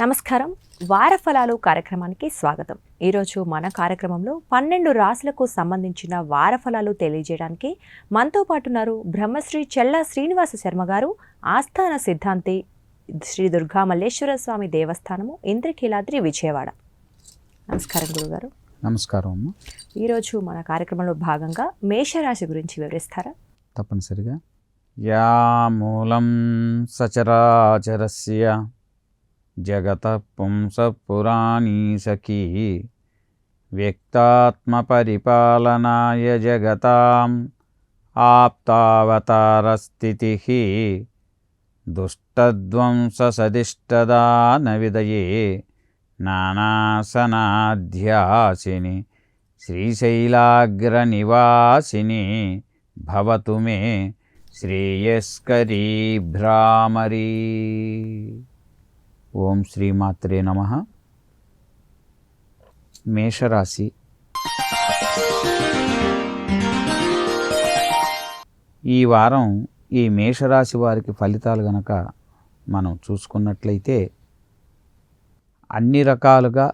నమస్కారం. వారఫలాలు కార్యక్రమానికి స్వాగతం. ఈరోజు మన కార్యక్రమంలో 12 రాశులకు సంబంధించిన వారఫలాలు తెలియజేయడానికి మనతో పాటు ఉన్నారు బ్రహ్మశ్రీ చెల్లా శ్రీనివాస శర్మ గారు, ఆస్థాన సిద్ధాంతి, శ్రీ దుర్గా మల్లేశ్వర స్వామి దేవస్థానము, ఇంద్రకీలాద్రి, విజయవాడ. నమస్కారం గురుగారు. నమస్కారం అమ్మ. ఈరోజు మన కార్యక్రమంలో భాగంగా మేషరాశి గురించి వివరిస్తారా? తప్పనిసరిగా. యా మూలం సచరాచరస్య జగత పుంస పురాణీ సఖీ వ్యక్తాత్మ పరిపాలనాయ జగతాం ఆప్తావతారస్థితి దుష్టధ్వంస సదిష్టదాన విదయే నానాసనాధ్యాసిని శ్రీశైలాగ్రనివాసిని భవతు మే శ్రేయస్కరీ భ్రామరీ. ఓం శ్రీమాత్రే నమః. మేషరాశి ఈ వారం ఈ మేషరాశి వారికి ఫలితాలు గనక మనం చూసుకున్నట్లయితే అన్ని రకాలుగా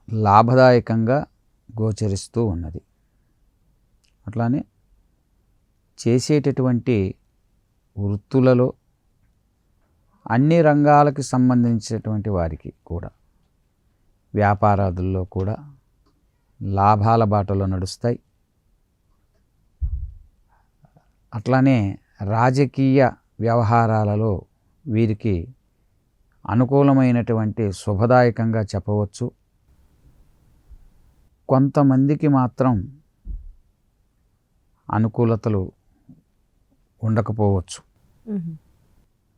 లాభదాయకంగా గోచరిస్తూ ఉన్నది. అట్లానే చేసేటటువంటి వృత్తులలో అన్ని రంగాలకు సంబంధించినటువంటి వారికి కూడా, వ్యాపారాదుల్లో కూడా లాభాల బాటలో నడుస్తాయి. అట్లానే రాజకీయ వ్యవహారాలలో వీరికి అనుకూలమైనటువంటి శుభదాయకంగా చెప్పవచ్చు. కొంతమందికి మాత్రం అనుకూలతలు ఉండకపోవచ్చు.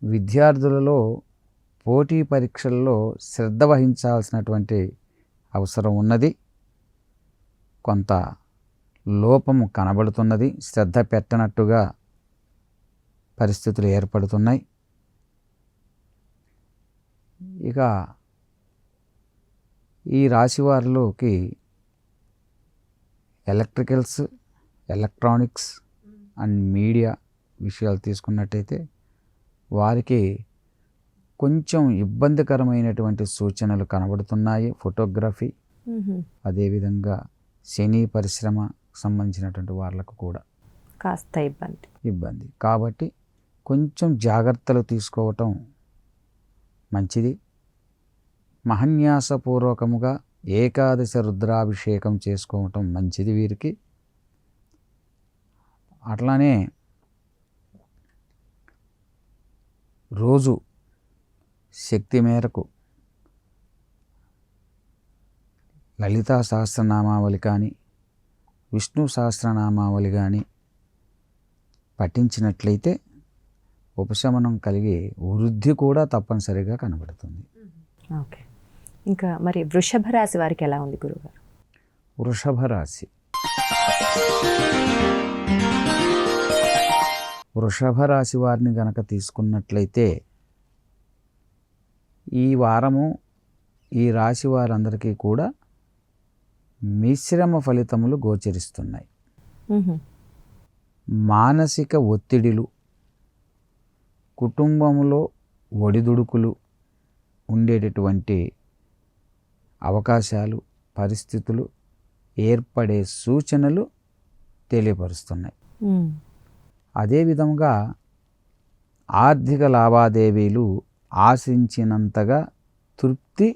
విద్యార్థులలో పోటీ పరీక్షల్లో శ్రద్ధ వహించాల్సినటువంటి అవసరం ఉన్నది. కొంత లోపము కనబడుతున్నది. శ్రద్ధ పెట్టనట్టుగా పరిస్థితులు ఏర్పడుతున్నాయి. ఇక ఈ రాశి వారిలోకి ఎలక్ట్రికల్స్, ఎలక్ట్రానిక్స్ అండ్ మీడియా విషయాలు తీసుకున్నట్టయితే వారికి కొంచెం ఇబ్బందికరమైనటువంటి సూచనలు కనబడుతున్నాయి. ఫోటోగ్రఫీ, అదేవిధంగా సినీ పరిశ్రమ సంబంధించినటువంటి వాళ్ళకు కూడా కాస్త ఇబ్బంది. కాబట్టి కొంచెం జాగ్రత్తలు తీసుకోవటం మంచిది. మహన్యాసపూర్వకముగా ఏకాదశ రుద్రాభిషేకం చేసుకోవటం మంచిది వీరికి. అట్లానే రోజు శక్తి మేరకు లలితా సహస్రనామావళి కానీ, విష్ణు సహస్రనామావళి కానీ పఠించినట్లయితే ఉపశమనం కలిగి వృద్ధి కూడా తప్పనిసరిగా కనబడుతుంది. ఓకే. ఇంకా మరి వృషభ రాశి వారికి ఎలా ఉంది గురుగారు? వృషభ రాశి వారిని గనక తీసుకున్నట్లయితే ఈ వారము ఈ రాశి వారందరికీ కూడా మిశ్రమ ఫలితములు గోచరిస్తున్నాయి. మానసిక ఒత్తిడిలు, కుటుంబంలో ఒడిదుడుకులు ఉండేటటువంటి అవకాశాలు, పరిస్థితులు ఏర్పడే సూచనలు తెలియపరుస్తున్నాయి. అదేవిధంగా ఆర్థిక లావాదేవీలు ఆశించినంతగా తృప్తి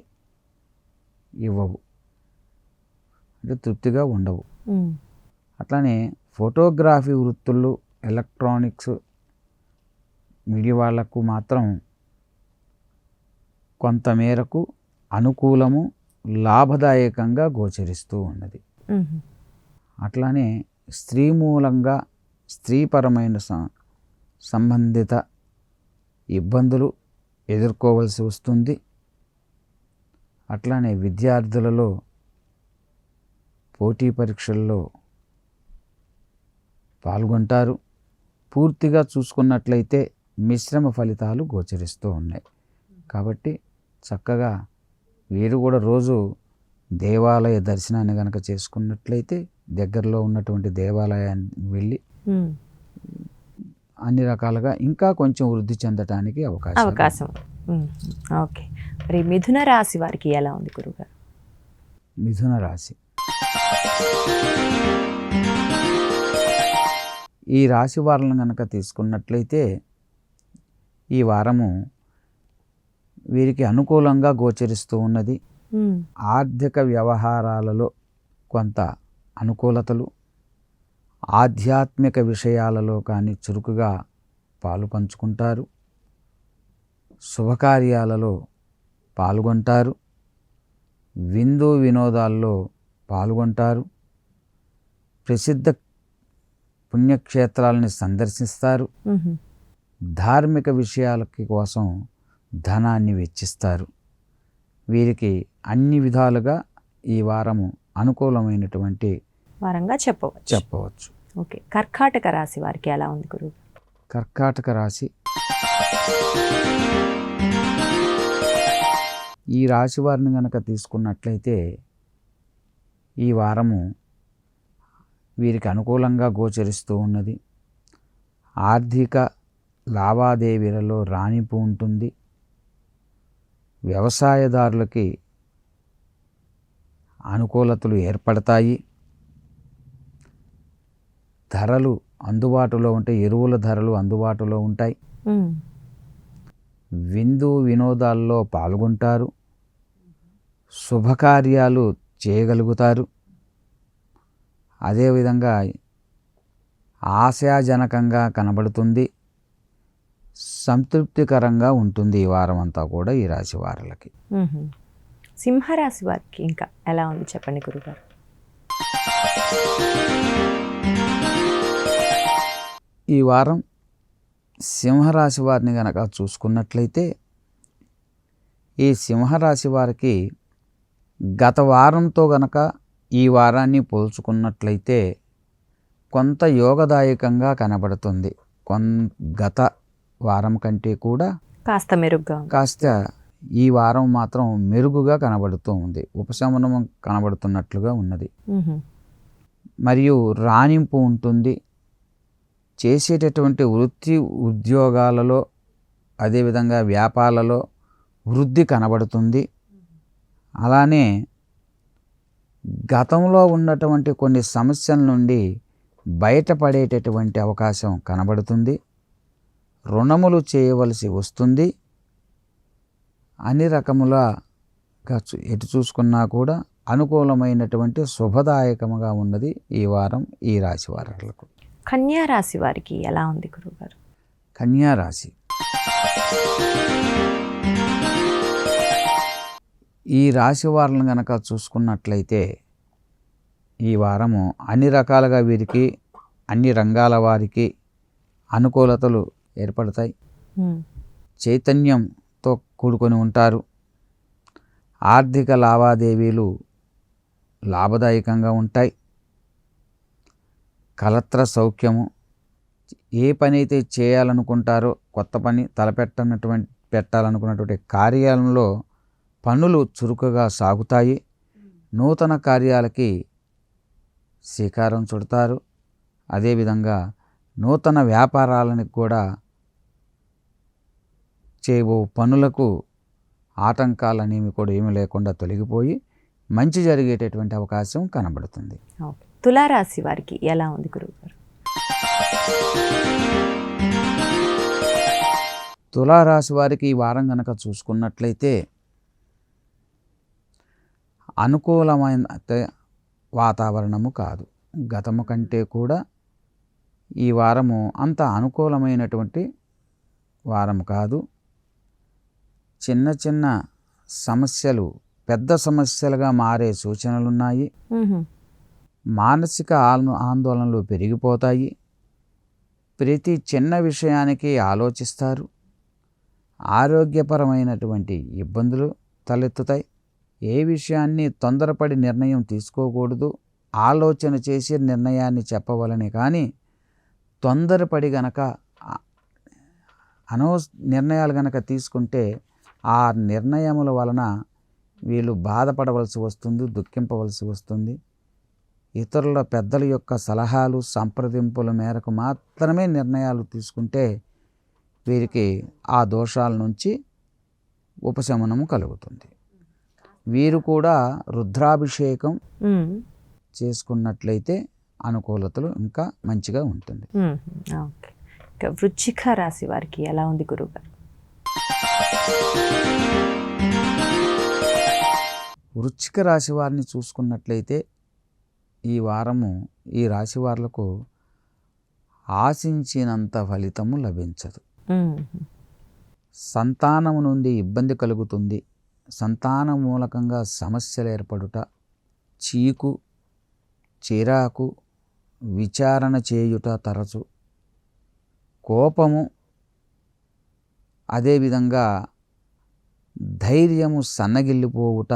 ఇవ్వవు, అంటే తృప్తిగా ఉండవు. అట్లానే ఫోటోగ్రఫీ వృత్తులు, ఎలక్ట్రానిక్స్, మీడియా వాళ్లకు మాత్రం కొంతమేరకు అనుకూలము, లాభదాయకంగా గోచరిస్తూ ఉన్నది. అట్లానే స్త్రీ మూలంగా స్త్రీపరమైన సంబంధిత ఇబ్బందులు ఎదుర్కోవలసి వస్తుంది. అట్లానే విద్యార్థులలో పోటీ పరీక్షల్లో పాల్గొంటారు. పూర్తిగా చూసుకున్నట్లయితే మిశ్రమ ఫలితాలు గోచరిస్తూ ఉన్నాయి. కాబట్టి చక్కగా వీరు కూడా రోజు దేవాలయ దర్శనాన్ని కనుక చేసుకున్నట్లయితే దగ్గరలో ఉన్నటువంటి దేవాలయాన్ని వెళ్ళి అన్ని రకాలుగా ఇంకా కొంచెం వృద్ధి చెందటానికి అవకాశం. ఓకే, మరి మిథున రాశి వారికి ఎలా ఉంది గురుగారు? మిథున రాశి, ఈ రాశి వారిని కనుక తీసుకున్నట్లయితే ఈ వారము వీరికి అనుకూలంగా గోచరిస్తూ ఉన్నది. ఆర్థిక వ్యవహారాలలో కొంత అనుకూలతలు, ఆధ్యాత్మిక విషయాలలో కానీ చురుకుగా పాలు పంచుకుంటారు, శుభకార్యాలలో పాల్గొంటారు, విందు వినోదాల్లో పాల్గొంటారు, ప్రసిద్ధ పుణ్యక్షేత్రాలని సందర్శిస్తారు, ధార్మిక విషయాలకి కోసం ధనాన్ని వెచ్చిస్తారు. వీరికి అన్ని విధాలుగా ఈ వారము అనుకూలమైనటువంటి వారంగా చెప్పవచ్చు. ఓకే, కర్కాటక రాశి వారికి ఎలా ఉంది గురువు? కర్కాటక రాశి, ఈ రాశి వారిని కనుక తీసుకున్నట్లయితే ఈ వారము వీరికి అనుకూలంగా గోచరిస్తూ ఉన్నది. ఆర్థిక లావాదేవీలలో రాణింపు ఉంటుంది. వ్యవసాయదారులకి అనుకూలతలు ఏర్పడతాయి. ధరలు అందుబాటులో ఉంటాయి, ఎరువుల ధరలు అందుబాటులో ఉంటాయి. విందు వినోదాల్లో పాల్గొంటారు, శుభకార్యాలు చేయగలుగుతారు. అదేవిధంగా ఆశాజనకంగా కనబడుతుంది, సంతృప్తికరంగా ఉంటుంది ఈ వారం అంతా కూడా ఈ రాశి వారులకి. సింహరాశి వారికి ఇంకా ఎలా ఉంది చెప్పండి గురుగారు? ఈ వారం సింహరాశి వారిని గనక చూసుకున్నట్లయితే ఈ సింహరాశి వారికి గత వారంతో గనక ఈ వారాన్ని పోల్చుకున్నట్లయితే కొంత యోగదాయకంగా కనబడుతుంది. గత వారం కంటే కూడా కాస్త ఈ వారం మాత్రం మెరుగుగా కనబడుతూ ఉంది, ఉపశమనం కనబడుతున్నట్లుగా ఉన్నది. మరియు రాణింపు ఉంటుంది. చేసేటటువంటి వృత్తి ఉద్యోగాలలో అదేవిధంగా వ్యాపారాలలో వృద్ధి కనబడుతుంది. అలానే గతంలో ఉన్నటువంటి కొన్ని సమస్యల నుండి బయటపడేటటువంటి అవకాశం కనబడుతుంది. రుణములు చేయవలసి వస్తుంది. అన్ని రకములుగా ఎటు చూసుకున్నా కూడా అనుకూలమైనటువంటి శుభదాయకముగా ఉన్నది ఈ వారం ఈ రాశి వారులకు. కన్యా రాశి వారికి ఎలా ఉంది గురుగారు? కన్యా రాశి, ఈ రాశి వారిని కనుక చూసుకున్నట్లయితే ఈ వారము అన్ని రకాలుగా వీరికి అన్ని రంగాల వారికి అనుకూలతలు ఏర్పడతాయి. చైతన్యంతో కూడుకొని ఉంటారు. ఆర్థిక లావాదేవీలు లాభదాయకంగా ఉంటాయి. కలత్ర సౌఖ్యము, ఏ పని అయితే చేయాలనుకుంటారో కొత్త పని పెట్టాలనుకున్నటువంటి కార్యాలయంలో పనులు చురుకుగా సాగుతాయి. నూతన కార్యాలకి శ్రీకారం చుడతారు. అదేవిధంగా నూతన వ్యాపారాలను కూడా చేయబో పనులకు ఆటంకాలనేవి కూడా ఏమీ లేకుండా తొలగిపోయి మంచి జరిగేటటువంటి అవకాశం కనబడుతుంది. తులారాశి వారికి ఎలా ఉంది గురువుగారు? తులారాశి వారికి ఈ వారం కనుక చూసుకున్నట్లయితే అనుకూలమైన వాతావరణము కాదు. గతము కంటే కూడా ఈ వారము అంత అనుకూలమైనటువంటి వారం కాదు. చిన్న చిన్న సమస్యలు పెద్ద సమస్యలుగా మారే సూచనలున్నాయి. మానసిక ఆందోళనలు పెరిగిపోతాయి. ప్రతి చిన్న విషయానికి ఆలోచిస్తారు. ఆరోగ్యపరమైనటువంటి ఇబ్బందులు తలెత్తుతాయి. ఏ విషయాన్ని తొందరపడి నిర్ణయం తీసుకోకూడదు. ఆలోచన చేసి నిర్ణయాన్ని చెప్పవలనే కానీ తొందరపడి గనక నిర్ణయాలు గనక తీసుకుంటే ఆ నిర్ణయముల వలన వీళ్ళు బాధపడవలసి వస్తుంది, దుఃఖింపవలసి వస్తుంది. ఇతరుల పెద్దల యొక్క సలహాలు సంప్రదింపుల మేరకు మాత్రమే నిర్ణయాలు తీసుకుంటే వీరికి ఆ దోషాల నుంచి ఉపశమనము కలుగుతుంది. వీరు కూడా రుద్రాభిషేకం చేసుకున్నట్లయితే అనుకూలతలు ఇంకా మంచిగా ఉంటుంది. ఓకే. ఇక వృశ్చిక రాశి వారికి ఎలా ఉంది గురువుగారు? వృశ్చిక రాశి వారిని చూసుకున్నట్లయితే ఈ వారము ఈ రాశి వారులకు ఆశించినంత ఫలితము లభించదు. సంతానము నుండి ఇబ్బంది కలుగుతుంది. సంతానం మూలకంగా సమస్యలు ఏర్పడుట, చీకు చిరాకు విచారణ చేయుట తరచు, కోపము, అదేవిధంగా ధైర్యము సన్నగిల్లిపోవుట,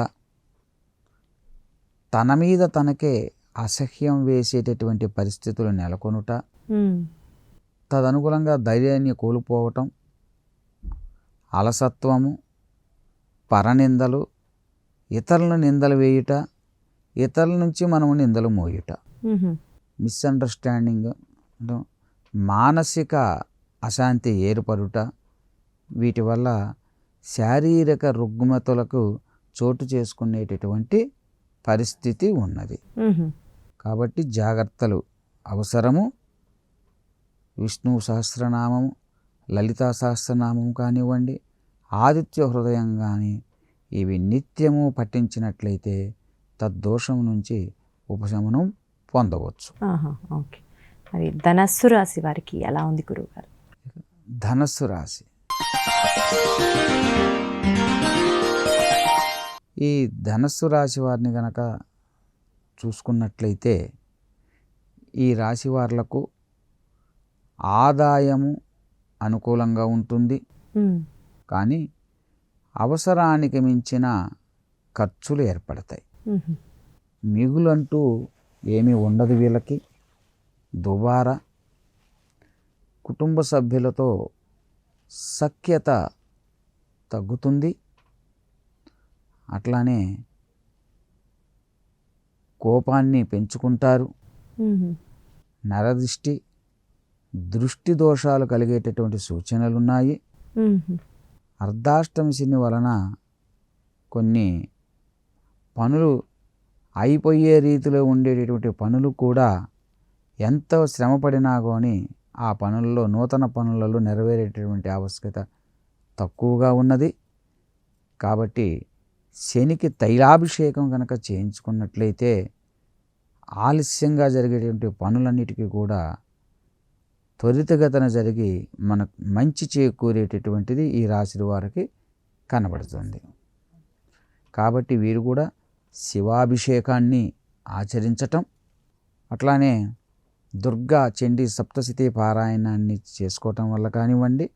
తన మీద తనకే అసహ్యం వేసేటటువంటి పరిస్థితులు నెలకొనుట, తదనుగుణంగా ధైర్యాన్ని కోల్పోవటం, అలసత్వము, పరనిందలు, ఇతరులను నిందలు వేయుట, ఇతరుల నుంచి మనము నిందలు మోయుట, మిస్అండర్స్టాండింగ్, మానసిక అశాంతి ఏర్పడుట, వీటి వల్ల శారీరక రుగ్మతలకు చోటు చేసుకునేటటువంటి పరిస్థితి ఉన్నది. కాబట్టి జాగ్రత్తలు అవసరము. విష్ణు సహస్రనామము, లలితా సహస్రనామము కానివ్వండి, ఆదిత్య హృదయం కానీ ఇవి నిత్యము పఠించినట్లయితే తద్దోషం నుంచి ఉపశమనం పొందవచ్చు. ఓకే. మరి ధనస్సు రాశి వారికి ఎలా ఉంది గురువుగారు? ధనస్సు రాశి, ఈ ధనస్సు రాశి వారిని గనక చూసుకున్నట్లయితే ఈ రాశి వారులకు ఆదాయము అనుకూలంగా ఉంటుంది. కానీ అవసరానికి మించిన ఖర్చులు ఏర్పడతాయి. మిగులంటూ ఏమీ ఉండదు వీళ్ళకి. దుబారా, కుటుంబ సభ్యులతో సఖ్యత తగ్గుతుంది. అట్లానే కోపాన్ని పెంచుకుంటారు. నరదిష్టి, దృష్టి దోషాలు కలిగేటటువంటి సూచనలు ఉన్నాయి. అర్ధాష్టమి శని వలన కొన్ని పనులు అయిపోయే రీతిలో ఉండేటటువంటి పనులు కూడా ఎంతో శ్రమపడినా కానీ ఆ పనుల్లో, నూతన పనులలో నెరవేరేటటువంటి ఆవశ్యకత తక్కువగా ఉన్నది. కాబట్టి శనికి తైలాభిషేకం కనుక చేయించుకున్నట్లయితే ఆలస్యంగా జరిగేటువంటి పనులన్నిటికీ కూడా త్వరితగతిన జరిగి మనకు మంచి చేకూరేటటువంటిది ఈ రాశి వారికి కనబడుతుంది. కాబట్టి వీరు కూడా శివాభిషేకాన్ని ఆచరించటం, అట్లానే దుర్గా చండీ సప్తశతి పారాయణాన్ని చేసుకోవటం వల్ల కానివ్వండి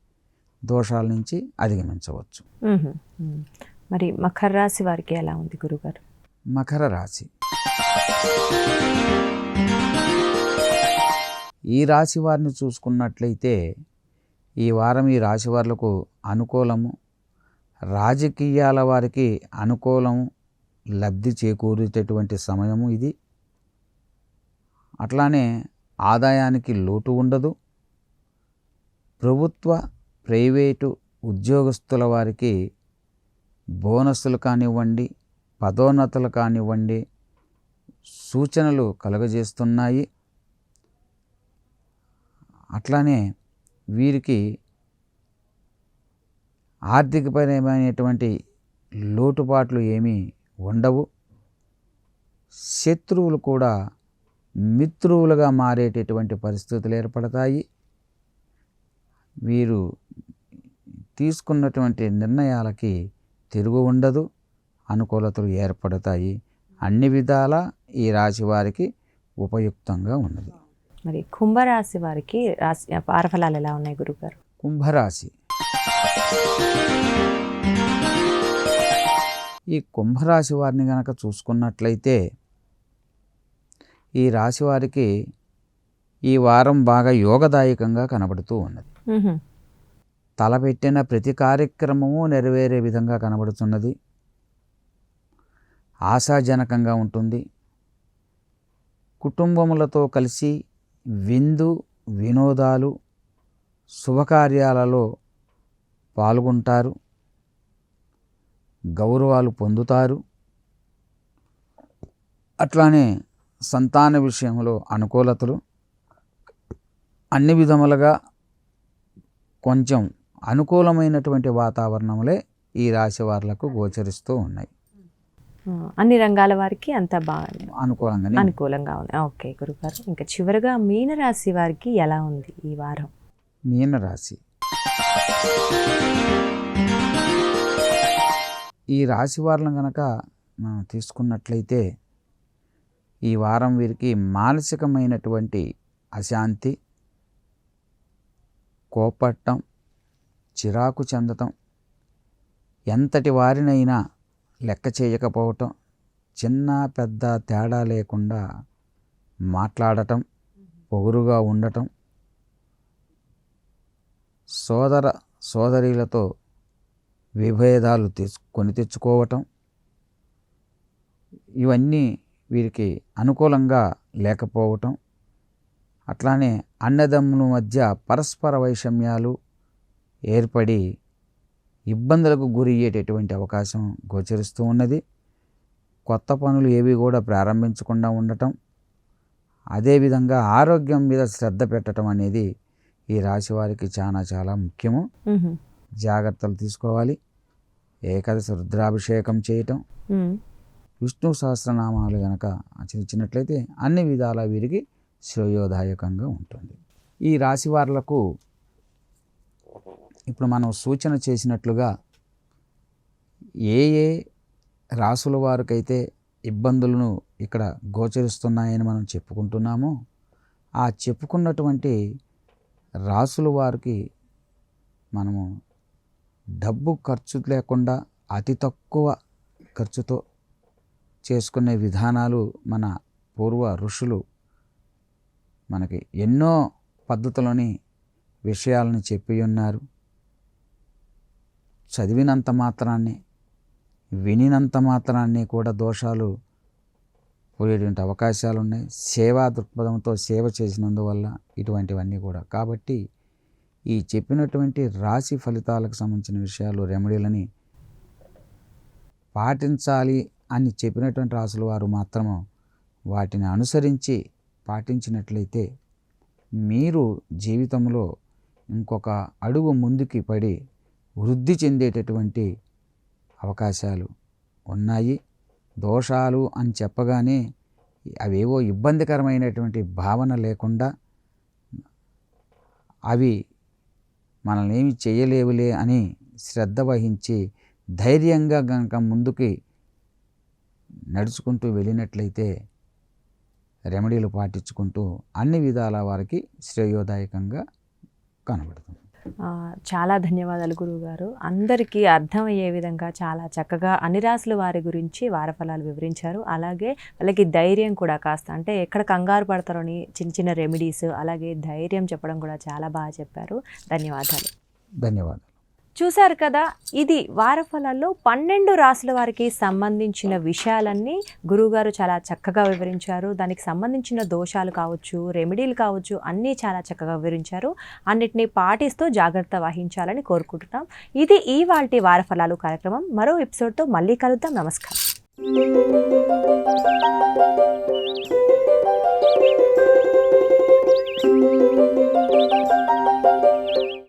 దోషాల నుంచి అధిగమించవచ్చు. మరి మకర రాశి వారికి ఎలా ఉంది గురుగారు? మకర రాశి, ఈ రాశి వారిని చూసుకున్నట్లయితే ఈ వారం ఈ రాశి వారులకు అనుకూలము. రాజకీయాల వారికి అనుకూలము, లబ్ధి చేకూరేటటువంటి సమయము ఇది. అట్లానే ఆదాయానికి లోటు ఉండదు. ప్రభుత్వ ప్రైవేటు ఉద్యోగస్తుల వారికి బోనస్సులు కానివ్వండి, పదోన్నతులు కానివ్వండి సూచనలు కలుగజేస్తున్నాయి. అట్లానే వీరికి ఆర్థికపరమైనటువంటి లోటుపాట్లు ఏమీ ఉండవు. శత్రువులు కూడా మిత్రువులుగా మారేటటువంటి పరిస్థితులు ఏర్పడతాయి. వీరు తీసుకున్నటువంటి నిర్ణయాలకి తిరుగు ఉండదు, అనుకూలతలు ఏర్పడతాయి. అన్ని విధాల ఈ రాశి వారికి ఉపయుక్తంగా ఉన్నది. మరి కుంభరాశి వారికి వారఫలాలు ఎలా ఉన్నాయి గురుగారు? కుంభరాశి, ఈ కుంభరాశి వారిని గనక చూసుకున్నట్లయితే ఈ రాశి వారికి ఈ వారం బాగా యోగదాయకంగా కనబడుతూ ఉన్నది. తలపెట్టిన ప్రతి కార్యక్రమము నెరవేరే విధంగా కనబడుతున్నది. ఆశాజనకంగా ఉంటుంది. కుటుంబములతో కలిసి విందు వినోదాలు శుభకార్యాలలో పాల్గొంటారు, గౌరవాలు పొందుతారు. అట్లానే సంతాన విషయంలో అనుకూలతలు, అన్ని విధములుగా కొంచెం అనుకూలమైనటువంటి వాతావరణములే ఈ రాశి వారులకు గోచరిస్తూ ఉన్నాయి. అన్ని రంగాల వారికి అంత బాగా అనుకూలంగానే అనుకూలంగా ఉంది. ఓకే గురుగారు, ఇంకా చివరిగా మీనరాశి వారికి ఎలా ఉంది ఈ వారం? మీనరాశి ఈ రాశి వారులను కనుక మనం తీసుకున్నట్లయితే ఈ వారం వీరికి మానసికమైనటువంటి అశాంతి, కోపట్టం, చిరాకు చెందటం, ఎంతటి వారినైనా లెక్క చేయకపోవటం, చిన్న పెద్ద తేడా లేకుండా మాట్లాడటం, పొగురుగా ఉండటం, సోదర సోదరీలతో విభేదాలు కొని తెచ్చుకోవటం, ఇవన్నీ వీరికి అనుకూలంగా లేకపోవటం. అట్లానే అన్నదమ్ముల మధ్య పరస్పర వైషమ్యాలు ఏర్పడి ఇబ్బందులకు గురి అయ్యేటటువంటి అవకాశం గోచరిస్తూ ఉన్నది. కొత్త పనులు ఏవి కూడా ప్రారంభించకుండా ఉండటం, అదేవిధంగా ఆరోగ్యం మీద శ్రద్ధ పెట్టడం అనేది ఈ రాశి వారికి చాలా ముఖ్యము. జాగ్రత్తలు తీసుకోవాలి. ఏకాదశి రుద్రాభిషేకం చేయటం, విష్ణు సహస్రనామాలు కనుక ఆచరించినట్లయితే అన్ని విధాల వీరికి శ్రేయోదాయకంగా ఉంటుంది. ఈ రాశి వారులకు ఇప్పుడు మనం సూచన చేసినట్లుగా ఏ రాసుల వారికైతే ఇబ్బందులను ఇక్కడ గోచరిస్తున్నాయని మనం చెప్పుకుంటున్నామో ఆ చెప్పుకున్నటువంటి రాసుల వారికి మనము డబ్బు ఖర్చు లేకుండా అతి తక్కువ ఖర్చుతో చేసుకునే విధానాలు మన పూర్వ ఋషులు మనకి ఎన్నో పద్ధతులని విషయాలను చెప్పి ఉన్నారు. చదివినంత మాత్రాన్ని, వినినంత మాత్రాన్ని కూడా దోషాలు పోయేటువంటి అవకాశాలు ఉన్నాయి. సేవా దృక్పథంతో సేవ చేసినందువల్ల ఇటువంటివన్నీ కూడా. కాబట్టి ఈ చెప్పినటువంటి రాశి ఫలితాలకు సంబంధించిన విషయాలు, రెమెడీలని పాటించాలి అని చెప్పినటువంటి రాసుల వారు మాత్రము వాటిని అనుసరించి పాటించినట్లయితే మీరు జీవితంలో ఇంకొక అడుగు ముందుకి పడి వృద్ధి చెందేటటువంటి అవకాశాలు ఉన్నాయి. దోషాలు అని చెప్పగానే అవేవో ఇబ్బందికరమైనటువంటి భావన లేకుండా అవి మనల్ని ఏమి చేయలేవులే అని శ్రద్ధ వహించి ధైర్యంగా గనక ముందుకి నడుచుకుంటూ వెళ్ళినట్లయితే రెమెడీలు పాటించుకుంటూ అన్ని విధాల వారికి శ్రేయోదాయకంగా కనబడుతుంది. చాలా ధన్యవాదాలు గురువుగారు. అందరికీ అర్థమయ్యే విధంగా చాలా చక్కగా అన్ని రాశుల వారి గురించి వారఫలాలు వివరించారు. అలాగే వాళ్ళకి ధైర్యం కూడా కాస్త, అంటే ఎక్కడ కంగారు పడతారో అని చిన్న రెమెడీస్, అలాగే ధైర్యం చెప్పడం కూడా చాలా బాగా చెప్పారు. ధన్యవాదాలు. ధన్యవాదాలు. చూశారు కదా, ఇది వారఫలాల్లో 12 రాసుల వారికి సంబంధించిన విషయాలన్నీ గురువుగారు చాలా చక్కగా వివరించారు. దానికి సంబంధించిన దోషాలు కావచ్చు, రెమెడీలు కావచ్చు, అన్నీ చాలా చక్కగా వివరించారు. అన్నిటినీ పాటిస్తూ జాగ్రత్త వహించాలని కోరుకుంటున్నాం. ఇది ఇవాల్టి వారఫలాలు కార్యక్రమం. మరో ఎపిసోడ్తో మళ్ళీ కలుద్దాం. నమస్కారం.